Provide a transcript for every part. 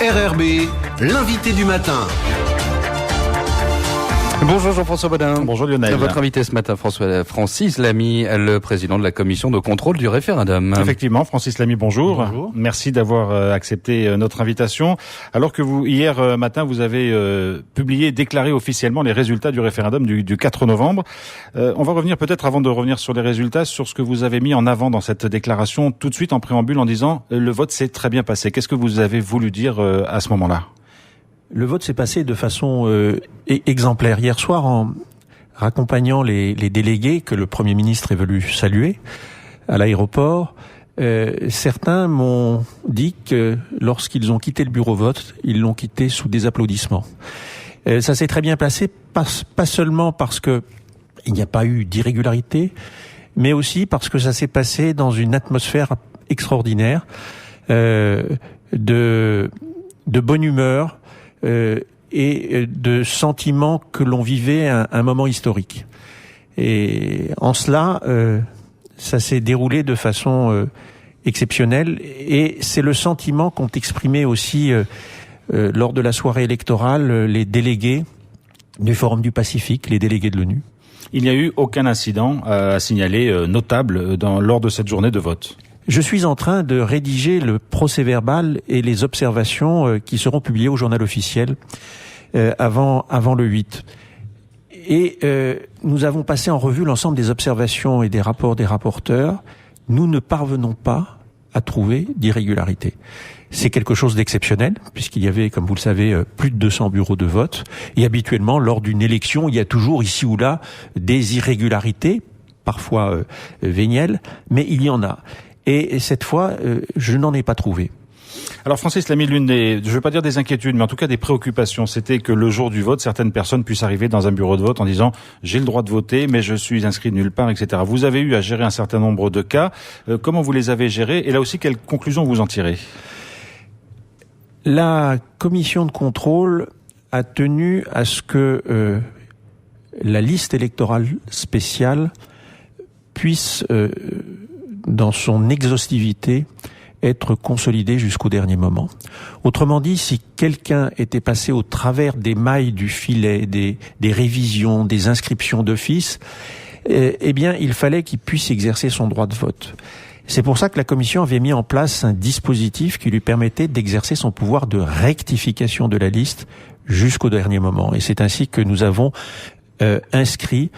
RRB, l'invité du matin. Bonjour Jean-François Bodin. Bonjour Lionel. Votre invité ce matin, Francis Lamy, le président de la commission de contrôle du référendum. Effectivement, Francis Lamy, bonjour. Bonjour. Merci d'avoir accepté notre invitation. Alors que vous, hier matin, vous avez déclaré officiellement les résultats du référendum du 4 novembre. On va revenir peut-être, avant de revenir sur les résultats, sur ce que vous avez mis en avant dans cette déclaration tout de suite en préambule en disant le vote s'est très bien passé. Qu'est-ce que vous avez voulu dire à ce moment-là ? Le vote s'est passé de façon exemplaire. Hier soir, en raccompagnant les délégués que le Premier ministre est venu saluer à l'aéroport, certains m'ont dit que lorsqu'ils ont quitté le bureau vote, ils l'ont quitté sous des applaudissements. Ça s'est très bien passé, pas seulement parce que il n'y a pas eu d'irrégularité, mais aussi parce que ça s'est passé dans une atmosphère extraordinaire, de bonne humeur, et de sentiments que l'on vivait un moment historique. Et en cela, ça s'est déroulé de façon exceptionnelle, et c'est le sentiment qu'ont exprimé aussi lors de la soirée électorale les délégués du Forum du Pacifique, les délégués de l'ONU. Il n'y a eu aucun incident à signaler notable lors de cette journée de vote. Je suis en train de rédiger le procès-verbal et les observations qui seront publiées au journal officiel avant le 8. Et nous avons passé en revue l'ensemble des observations et des rapports des rapporteurs. Nous ne parvenons pas à trouver d'irrégularité. C'est quelque chose d'exceptionnel, puisqu'il y avait, comme vous le savez, plus de 200 bureaux de vote. Et habituellement, lors d'une élection, il y a toujours ici ou là des irrégularités, parfois vénielles, mais il y en a. Et cette fois, je n'en ai pas trouvé. Alors Francis Lamy, l'une des, je ne veux pas dire des inquiétudes, mais en tout cas des préoccupations, c'était que le jour du vote, certaines personnes puissent arriver dans un bureau de vote en disant « j'ai le droit de voter, mais je suis inscrit nulle part », etc. Vous avez eu à gérer un certain nombre de cas. Comment vous les avez gérés ? Et là aussi, quelles conclusions vous en tirez ? La commission de contrôle a tenu à ce que la liste électorale spéciale puisse, dans son exhaustivité, être consolidée jusqu'au dernier moment. Autrement dit, si quelqu'un était passé au travers des mailles du filet, des révisions, des inscriptions d'office, eh bien, il fallait qu'il puisse exercer son droit de vote. C'est pour ça que la commission avait mis en place un dispositif qui lui permettait d'exercer son pouvoir de rectification de la liste jusqu'au dernier moment. Et c'est ainsi que nous avons inscrit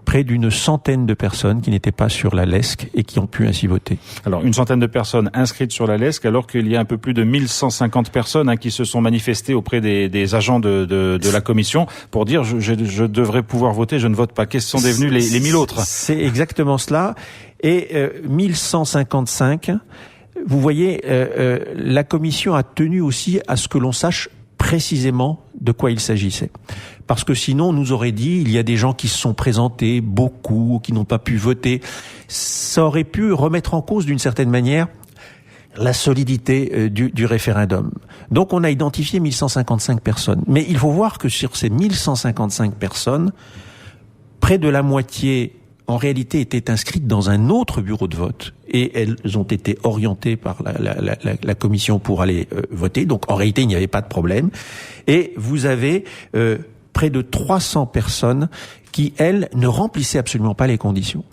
près d'une centaine de personnes qui n'étaient pas sur la LESC et qui ont pu ainsi voter. Alors, une centaine de personnes inscrites sur la LESC, alors qu'il y a un peu plus de 1150 personnes qui se sont manifestées auprès des agents de la commission pour dire je devrais pouvoir voter, je ne vote pas. Quels sont devenus les 1000 autres ? C'est exactement cela. Et 1155, vous voyez, la commission a tenu aussi à ce que l'on sache précisément de quoi il s'agissait. Parce que sinon, on nous aurait dit, il y a des gens qui se sont présentés, beaucoup, qui n'ont pas pu voter. Ça aurait pu remettre en cause, d'une certaine manière, la solidité du référendum. Donc, on a identifié 1155 personnes. Mais il faut voir que sur ces 1155 personnes, près de la moitié, en réalité, étaient inscrites dans un autre bureau de vote. Et elles ont été orientées par la commission pour aller voter. Donc, en réalité, il n'y avait pas de problème. Et vous avez près de 300 personnes qui, elles, ne remplissaient absolument pas les conditions.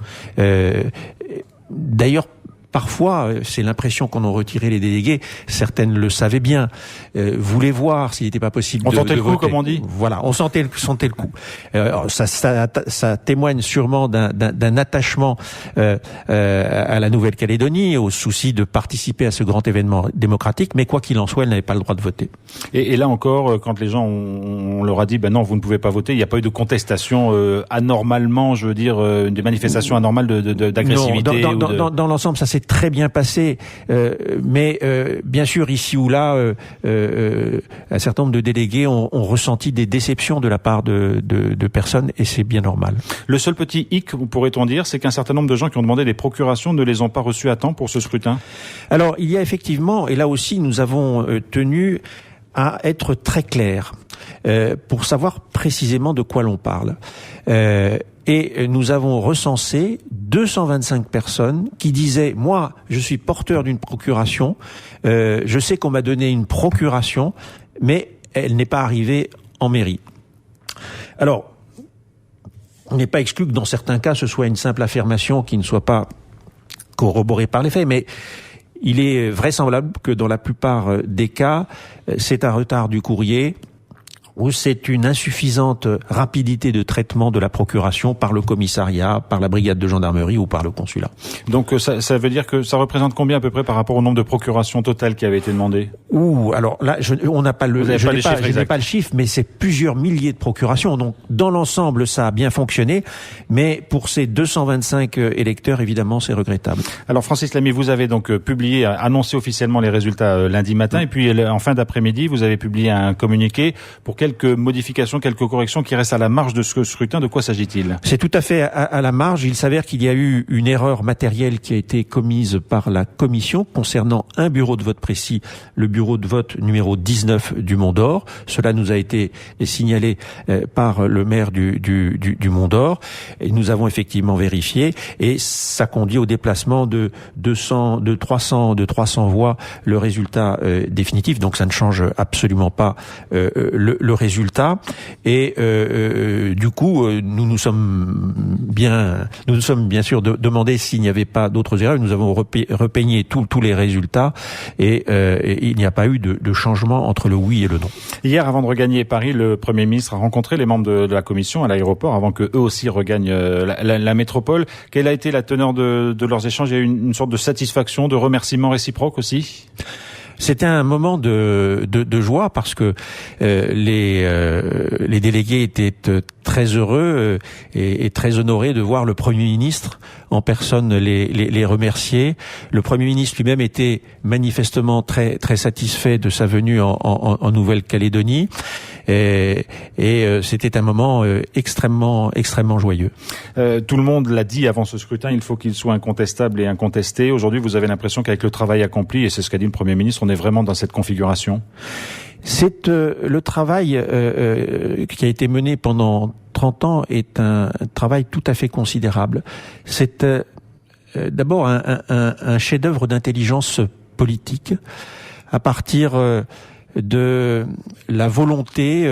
D'ailleurs, parfois, c'est l'impression qu'en ont retiré les délégués. Certaines le savaient bien, voulaient voir s'il n'était pas possible de voter. On sentait le coup, comme on dit. Voilà, on sentait le coup. Ça témoigne sûrement d'un attachement à la Nouvelle-Calédonie, au souci de participer à ce grand événement démocratique. Mais quoi qu'il en soit, elles n'avaient pas le droit de voter. Et là encore, quand les gens, on leur a dit, ben non, vous ne pouvez pas voter, il n'y a pas eu de contestation anormalement, je veux dire, des manifestations anormales d'agressivité. Non, dans l'ensemble, ça s'est très bien passé, mais bien sûr ici ou là, un certain nombre de délégués ont ressenti des déceptions de la part de personnes, et c'est bien normal. Le seul petit hic, pourrait-on dire, c'est qu'un certain nombre de gens qui ont demandé des procurations ne les ont pas reçues à temps pour ce scrutin. Alors il y a effectivement, et là aussi nous avons tenu à être très clairs. pour savoir précisément de quoi l'on parle. Et nous avons recensé 225 personnes qui disaient « Moi, je suis porteur d'une procuration, je sais qu'on m'a donné une procuration, mais elle n'est pas arrivée en mairie. » Alors, on n'est pas exclu que dans certains cas, ce soit une simple affirmation qui ne soit pas corroborée par les faits, mais il est vraisemblable que dans la plupart des cas, c'est un retard du courrier, ou c'est une insuffisante rapidité de traitement de la procuration par le commissariat, par la brigade de gendarmerie ou par le consulat. Donc ça veut dire que ça représente combien à peu près par rapport au nombre de procurations totales qui avaient été demandées? Alors là, on n'a pas le, je n'ai pas le chiffre, mais c'est plusieurs milliers de procurations. Donc dans l'ensemble, ça a bien fonctionné, mais pour ces 225 électeurs, évidemment, c'est regrettable. Alors Francis Lamy, vous avez donc publié, annoncé officiellement les résultats lundi matin, et puis en fin d'après-midi, vous avez publié un communiqué pour quelques modifications, quelques corrections qui restent à la marge de ce scrutin. De quoi s'agit-il? C'est tout à fait à la marge. Il s'avère qu'il y a eu une erreur matérielle qui a été commise par la commission concernant un bureau de vote précis, le bureau de vote numéro 19 du Mont-d'Or. Cela nous a été signalé par le maire du Mont-d'Or. Et nous avons effectivement vérifié et ça conduit au déplacement de 300 voix le résultat définitif. Donc ça ne change absolument pas le résultat. Et du coup, nous nous sommes bien sûr demandé s'il n'y avait pas d'autres erreurs. Nous avons repeigné tous les résultats et il n'y a pas eu de changement entre le oui et le non. Hier, avant de regagner Paris, le Premier ministre a rencontré les membres de la commission à l'aéroport avant que eux aussi regagnent la métropole. Quelle a été la teneur de leurs échanges? Il y a eu une sorte de satisfaction, de remerciement réciproque aussi? C'était un moment de joie parce que les délégués étaient très heureux et très honorés de voir le Premier ministre en personne les remercier. Le Premier ministre lui-même était manifestement très satisfait de sa venue en Nouvelle-Calédonie et c'était un moment extrêmement joyeux. Tout le monde l'a dit avant ce scrutin, il faut qu'il soit incontestable et incontesté. Aujourd'hui, vous avez l'impression qu'avec le travail accompli, et c'est ce qu'a dit le Premier ministre, on est vraiment dans cette configuration? C'est le travail qui a été mené pendant 30 ans est un travail tout à fait considérable. C'est d'abord un chef-d'œuvre d'intelligence politique à partir de la volonté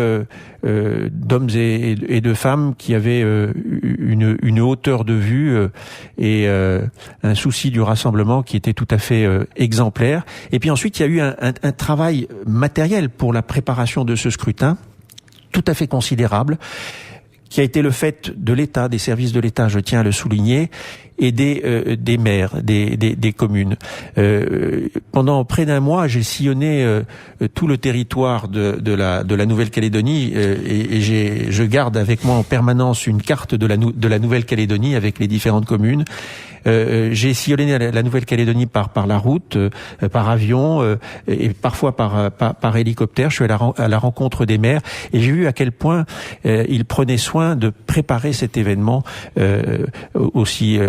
d'hommes et de femmes qui avaient une hauteur de vue et un souci du rassemblement qui était tout à fait exemplaire. Et puis ensuite, il y a eu un travail matériel pour la préparation de ce scrutin tout à fait considérable, qui a été le fait de l'État, des services de l'État, je tiens à le souligner, et des maires, des communes. Pendant près d'un mois, j'ai sillonné tout le territoire de la Nouvelle-Calédonie et je garde avec moi en permanence une carte de la Nouvelle-Calédonie avec les différentes communes. J'ai sillonné la Nouvelle-Calédonie par la route, par avion et parfois par hélicoptère. Je suis à la rencontre des maires et j'ai vu à quel point ils prenaient soin de préparer cet événement aussi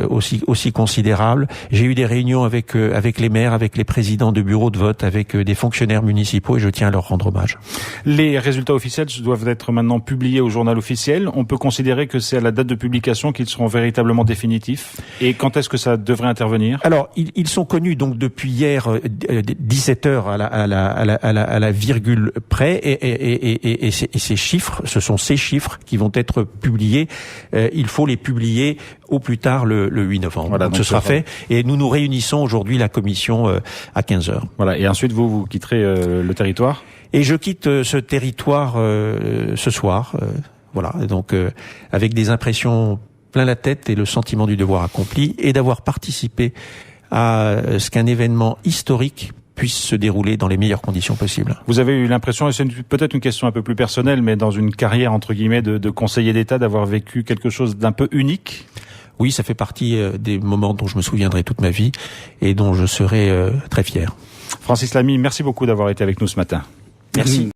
considérable. J'ai eu des réunions avec les maires, avec les présidents de bureaux de vote, avec des fonctionnaires municipaux et je tiens à leur rendre hommage. Les résultats officiels doivent être maintenant publiés au journal officiel. On peut considérer que c'est à la date de publication qu'ils seront véritablement définitifs. Et quand est-ce que ça devrait intervenir? Alors, ils sont connus donc depuis hier 17h à la virgule près et ces chiffres, ce sont ces chiffres qui vont être publiés. Il faut les publier au plus tard le 8 novembre. Voilà, donc ce sera fait. Et nous nous réunissons aujourd'hui la commission à 15h. Voilà. Et ensuite, vous quitterez le territoire? Et je quitte ce territoire ce soir. Voilà. Donc, avec des impressions plein la tête et le sentiment du devoir accompli et d'avoir participé à ce qu'un événement historique puisse se dérouler dans les meilleures conditions possibles. Vous avez eu l'impression, et c'est peut-être une question un peu plus personnelle, mais dans une carrière entre guillemets de conseiller d'État, d'avoir vécu quelque chose d'un peu unique? Oui, ça fait partie des moments dont je me souviendrai toute ma vie et dont je serai très fier. Francis Lamy, merci beaucoup d'avoir été avec nous ce matin. Merci.